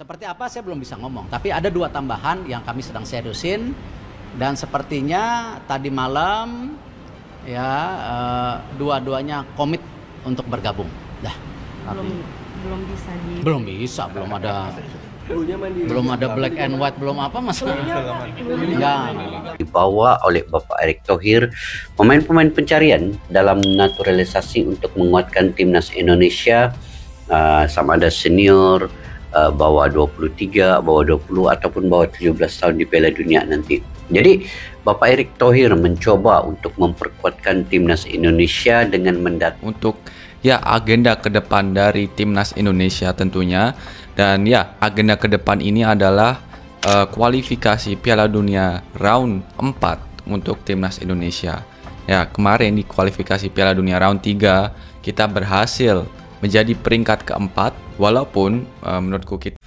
Seperti apa saya belum bisa ngomong, tapi ada 2 tambahan yang kami sedang seriusin dan sepertinya tadi malam ya dua-duanya komit untuk bergabung. Dah. Belum bisa belum ada black and white, belum apa Mas? Enggak. Dibawa oleh Bapak Erick Thohir, pemain-pemain pencarian dalam naturalisasi untuk menguatkan timnas Indonesia, sama ada senior, bawah 23, bawah 20 ataupun bawah 17 tahun di Piala Dunia nanti. Jadi Bapak Erick Thohir mencoba untuk memperkuatkan timnas Indonesia dengan untuk agenda ke depan dari timnas Indonesia tentunya. Dan agenda ke depan ini adalah kualifikasi Piala Dunia round 4 untuk timnas Indonesia. Ya, kemarin di kualifikasi Piala Dunia round 3 kita berhasil menjadi peringkat keempat, walaupun menurutku kita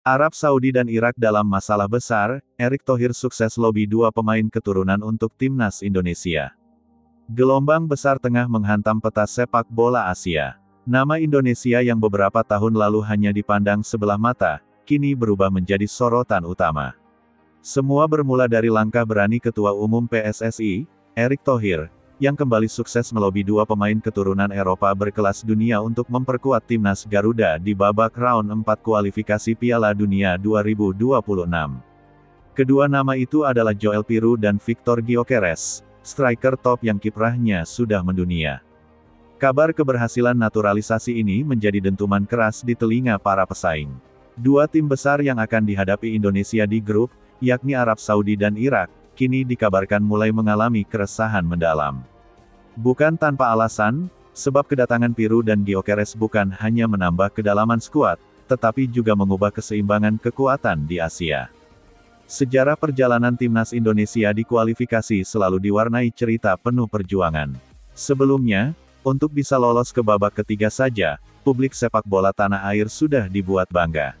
Arab Saudi dan Irak dalam masalah besar, Erick Thohir sukses lobi 2 pemain keturunan untuk timnas Indonesia. Gelombang besar tengah menghantam peta sepak bola Asia. Nama Indonesia yang beberapa tahun lalu hanya dipandang sebelah mata, kini berubah menjadi sorotan utama. Semua bermula dari langkah berani Ketua Umum PSSI, Erick Thohir, yang kembali sukses melobi 2 pemain keturunan Eropa berkelas dunia untuk memperkuat timnas Garuda di babak round 4 kualifikasi Piala Dunia 2026. Kedua nama itu adalah Joel Pirou dan Victor Gyökeres, striker top yang kiprahnya sudah mendunia. Kabar keberhasilan naturalisasi ini menjadi dentuman keras di telinga para pesaing. 2 tim besar yang akan dihadapi Indonesia di grup, yakni Arab Saudi dan Irak, kini dikabarkan mulai mengalami keresahan mendalam. Bukan tanpa alasan, sebab kedatangan Pirou dan Gyökeres bukan hanya menambah kedalaman skuad, tetapi juga mengubah keseimbangan kekuatan di Asia. Sejarah perjalanan timnas Indonesia di kualifikasi selalu diwarnai cerita penuh perjuangan. Sebelumnya, untuk bisa lolos ke babak ketiga saja, publik sepak bola tanah air sudah dibuat bangga.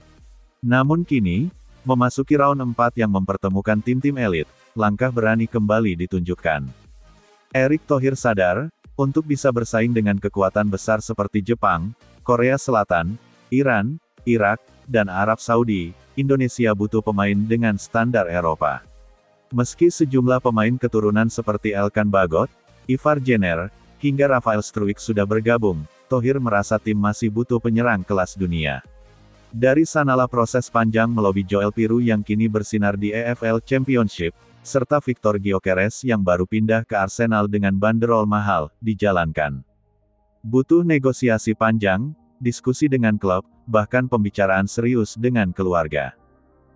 Namun kini, memasuki round 4 yang mempertemukan tim-tim elit, langkah berani kembali ditunjukkan. Erick Thohir sadar, untuk bisa bersaing dengan kekuatan besar seperti Jepang, Korea Selatan, Iran, Irak, dan Arab Saudi, Indonesia butuh pemain dengan standar Eropa. Meski sejumlah pemain keturunan seperti Elkan Bagot, Ivar Jenner, hingga Rafael Struijk sudah bergabung, Thohir merasa tim masih butuh penyerang kelas dunia. Dari sanalah proses panjang melobi Joel Pirou yang kini bersinar di EFL Championship, serta Victor Gyökeres yang baru pindah ke Arsenal dengan banderol mahal, dijalankan. Butuh negosiasi panjang, diskusi dengan klub, bahkan pembicaraan serius dengan keluarga.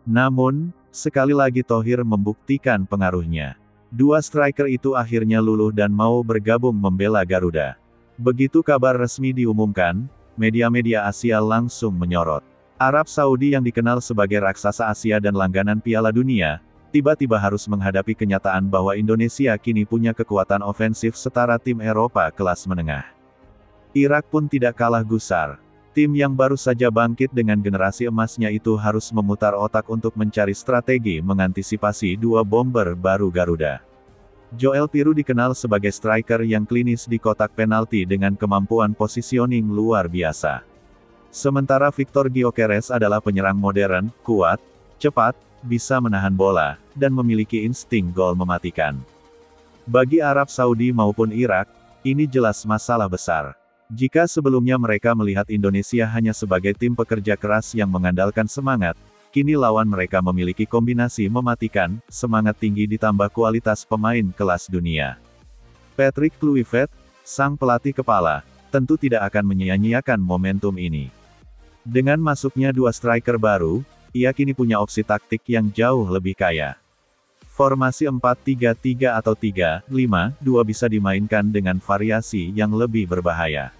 Namun, sekali lagi Thohir membuktikan pengaruhnya. 2 striker itu akhirnya luluh dan mau bergabung membela Garuda. Begitu kabar resmi diumumkan, media-media Asia langsung menyorot. Arab Saudi yang dikenal sebagai raksasa Asia dan langganan Piala Dunia, tiba-tiba harus menghadapi kenyataan bahwa Indonesia kini punya kekuatan ofensif setara tim Eropa kelas menengah. Irak pun tidak kalah gusar. Tim yang baru saja bangkit dengan generasi emasnya itu harus memutar otak untuk mencari strategi mengantisipasi 2 bomber baru Garuda. Joel Pirou dikenal sebagai striker yang klinis di kotak penalti dengan kemampuan positioning luar biasa. Sementara Victor Gyökeres adalah penyerang modern, kuat, cepat, bisa menahan bola, dan memiliki insting gol mematikan. Bagi Arab Saudi maupun Irak, ini jelas masalah besar. Jika sebelumnya mereka melihat Indonesia hanya sebagai tim pekerja keras yang mengandalkan semangat, kini lawan mereka memiliki kombinasi mematikan, semangat tinggi ditambah kualitas pemain kelas dunia. Patrick Kluivert, sang pelatih kepala, tentu tidak akan menyia-nyiakan momentum ini. Dengan masuknya 2 striker baru, ia kini punya opsi taktik yang jauh lebih kaya. Formasi 4-3-3 atau 3-5-2 bisa dimainkan dengan variasi yang lebih berbahaya.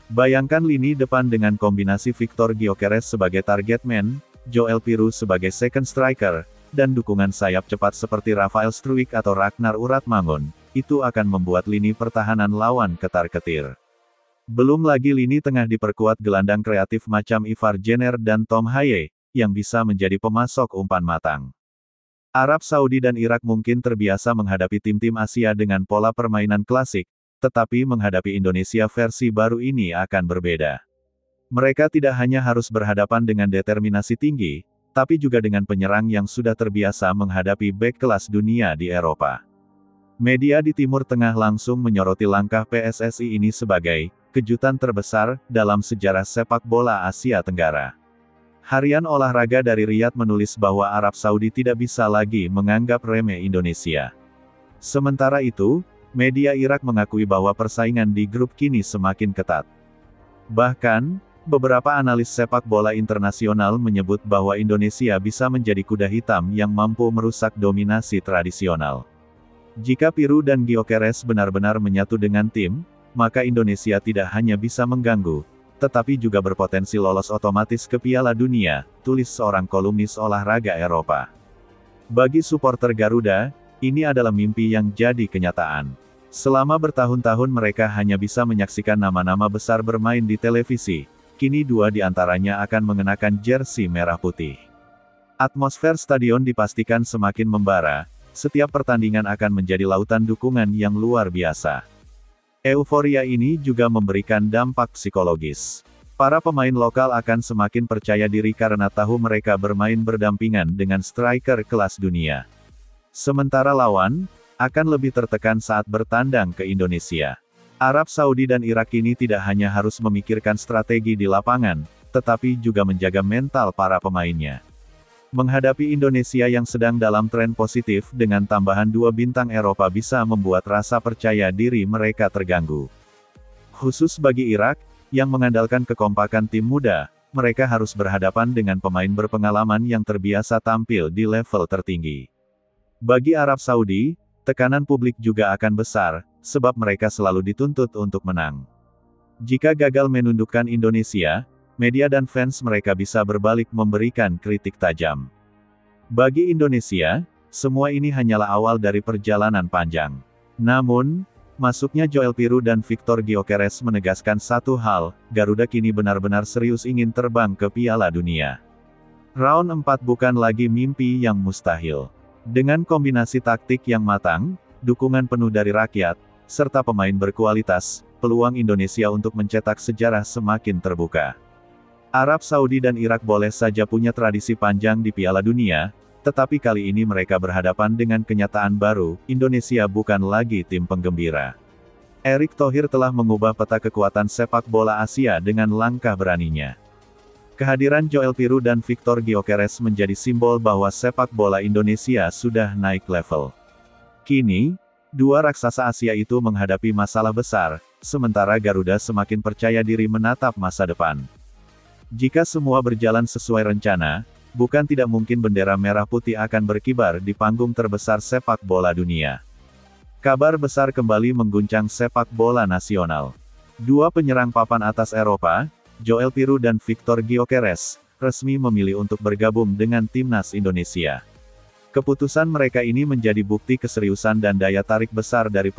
Bayangkan lini depan dengan kombinasi Victor Gyökeres sebagai target man, Joel Pirou sebagai second striker, dan dukungan sayap cepat seperti Rafael Struijk atau Ragnar Uratmangun, itu akan membuat lini pertahanan lawan ketar-ketir. Belum lagi lini tengah diperkuat gelandang kreatif macam Ivar Jenner dan Tom Haye, yang bisa menjadi pemasok umpan matang. Arab Saudi dan Irak mungkin terbiasa menghadapi tim-tim Asia dengan pola permainan klasik, tetapi menghadapi Indonesia versi baru ini akan berbeda. Mereka tidak hanya harus berhadapan dengan determinasi tinggi, tapi juga dengan penyerang yang sudah terbiasa menghadapi bek kelas dunia di Eropa. Media di Timur Tengah langsung menyoroti langkah PSSI ini sebagai kejutan terbesar dalam sejarah sepak bola Asia Tenggara. Harian olahraga dari Riyadh menulis bahwa Arab Saudi tidak bisa lagi menganggap remeh Indonesia. Sementara itu, media Irak mengakui bahwa persaingan di grup kini semakin ketat. Bahkan, beberapa analis sepak bola internasional menyebut bahwa Indonesia bisa menjadi kuda hitam yang mampu merusak dominasi tradisional. Jika Peru dan Gyökeres benar-benar menyatu dengan tim, maka Indonesia tidak hanya bisa mengganggu, tetapi juga berpotensi lolos otomatis ke Piala Dunia, tulis seorang kolumnis olahraga Eropa. Bagi supporter Garuda, ini adalah mimpi yang jadi kenyataan. Selama bertahun-tahun mereka hanya bisa menyaksikan nama-nama besar bermain di televisi, kini dua di antaranya akan mengenakan jersey merah putih. Atmosfer stadion dipastikan semakin membara, setiap pertandingan akan menjadi lautan dukungan yang luar biasa. Euforia ini juga memberikan dampak psikologis. Para pemain lokal akan semakin percaya diri karena tahu mereka bermain berdampingan dengan striker kelas dunia. Sementara lawan akan lebih tertekan saat bertandang ke Indonesia. Arab Saudi dan Irak ini tidak hanya harus memikirkan strategi di lapangan, tetapi juga menjaga mental para pemainnya. Menghadapi Indonesia yang sedang dalam tren positif dengan tambahan 2 bintang Eropa bisa membuat rasa percaya diri mereka terganggu. Khusus bagi Irak, yang mengandalkan kekompakan tim muda, mereka harus berhadapan dengan pemain berpengalaman yang terbiasa tampil di level tertinggi. Bagi Arab Saudi, tekanan publik juga akan besar, sebab mereka selalu dituntut untuk menang. Jika gagal menundukkan Indonesia, media dan fans mereka bisa berbalik memberikan kritik tajam. Bagi Indonesia, semua ini hanyalah awal dari perjalanan panjang. Namun, masuknya Joel Piru dan Victor Gyökeres menegaskan satu hal, Garuda kini benar-benar serius ingin terbang ke Piala Dunia. Round 4 bukan lagi mimpi yang mustahil. Dengan kombinasi taktik yang matang, dukungan penuh dari rakyat, serta pemain berkualitas, peluang Indonesia untuk mencetak sejarah semakin terbuka. Arab Saudi dan Irak boleh saja punya tradisi panjang di Piala Dunia, tetapi kali ini mereka berhadapan dengan kenyataan baru, Indonesia bukan lagi tim penggembira. Erick Thohir telah mengubah peta kekuatan sepak bola Asia dengan langkah beraninya. Kehadiran Joel Piru dan Victor Gyökeres menjadi simbol bahwa sepak bola Indonesia sudah naik level. Kini, dua raksasa Asia itu menghadapi masalah besar, sementara Garuda semakin percaya diri menatap masa depan. Jika semua berjalan sesuai rencana, bukan tidak mungkin bendera merah putih akan berkibar di panggung terbesar sepak bola dunia. Kabar besar kembali mengguncang sepak bola nasional. Dua penyerang papan atas Eropa, Joel Piru dan Victor Gyökeres, resmi memilih untuk bergabung dengan timnas Indonesia. Keputusan mereka ini menjadi bukti keseriusan dan daya tarik besar dari